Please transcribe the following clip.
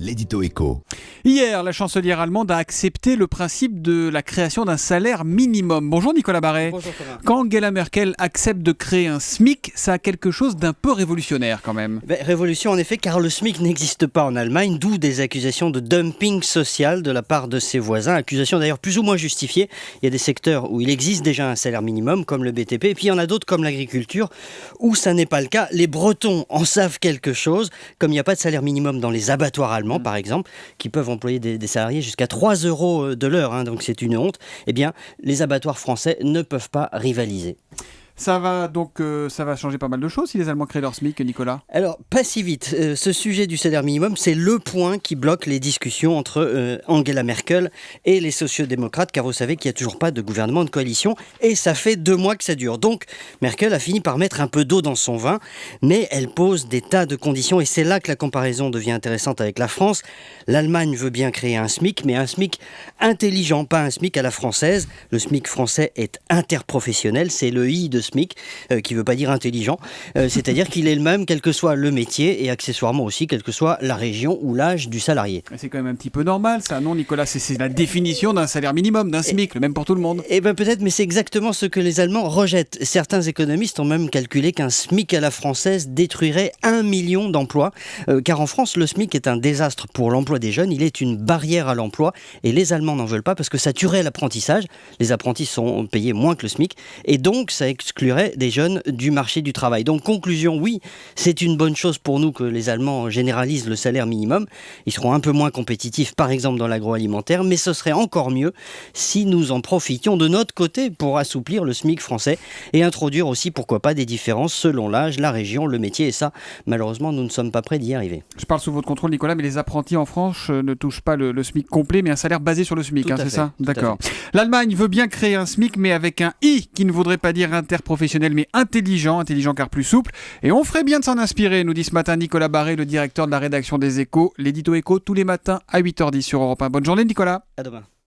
l'édito éco. Hier, la chancelière allemande a accepté le principe de la création d'un salaire minimum. Bonjour Nicolas Barret. Bonjour Thomas. Quand Angela Merkel accepte de créer un SMIC, ça a quelque chose d'un peu révolutionnaire quand même. Révolution en effet, car le SMIC n'existe pas en Allemagne, d'où des accusations de dumping social de la part de ses voisins. Accusations d'ailleurs plus ou moins justifiées. Il y a des secteurs où il existe déjà un salaire minimum, comme le BTP, et puis il y en a d'autres comme l'agriculture, où ça n'est pas le cas. Les Bretons en savent quelque chose, comme il n'y a pas de salaire minimum dans les abattoirs allemands par exemple, qui peuvent employer des salariés jusqu'à 3 € de l'heure, donc c'est une honte. Eh bien, les abattoirs français ne peuvent pas rivaliser. Ça va changer pas mal de choses si les Allemands créent leur SMIC, Nicolas. Alors, pas si vite. Ce sujet du salaire minimum, c'est le point qui bloque les discussions entre Angela Merkel et les sociodémocrates, car vous savez qu'il n'y a toujours pas de gouvernement de coalition, et ça fait 2 mois que ça dure. Donc, Merkel a fini par mettre un peu d'eau dans son vin, mais elle pose des tas de conditions, et c'est là que la comparaison devient intéressante avec la France. L'Allemagne veut bien créer un SMIC, mais un SMIC intelligent, pas un SMIC à la française. Le SMIC français est interprofessionnel, c'est le I de SMIC, qui ne veut pas dire intelligent, c'est-à-dire qu'il est le même quel que soit le métier et accessoirement aussi quelle que soit la région ou l'âge du salarié. C'est quand même un petit peu normal ça, non Nicolas? C'est la définition d'un salaire minimum, d'un SMIC, le même pour tout le monde. Eh bien peut-être, mais c'est exactement ce que les Allemands rejettent. Certains économistes ont même calculé qu'un SMIC à la française détruirait 1 million d'emplois, car en France le SMIC est un désastre pour l'emploi des jeunes, il est une barrière à l'emploi et les Allemands n'en veulent pas parce que ça tuerait l'apprentissage. Les apprentis sont payés moins que le SMIC et donc ça exclurait des jeunes du marché du travail. Donc conclusion, oui, c'est une bonne chose pour nous que les Allemands généralisent le salaire minimum. Ils seront un peu moins compétitifs par exemple dans l'agroalimentaire, mais ce serait encore mieux si nous en profitions de notre côté pour assouplir le SMIC français et introduire aussi pourquoi pas des différences selon l'âge, la région, le métier, et ça malheureusement nous ne sommes pas prêts d'y arriver. Je parle sous votre contrôle Nicolas, mais les apprentis en France ne touchent pas le SMIC complet mais un salaire basé sur le SMIC, c'est ça? D'accord. L'Allemagne veut bien créer un SMIC mais avec un I qui ne voudrait pas dire interprofessionnel mais intelligent car plus souple, et on ferait bien de s'en inspirer, nous dit ce matin Nicolas Barret, le directeur de la rédaction des Échos, l'édito Éco tous les matins à 8h10 sur Europe 1. Bonne journée Nicolas. À demain.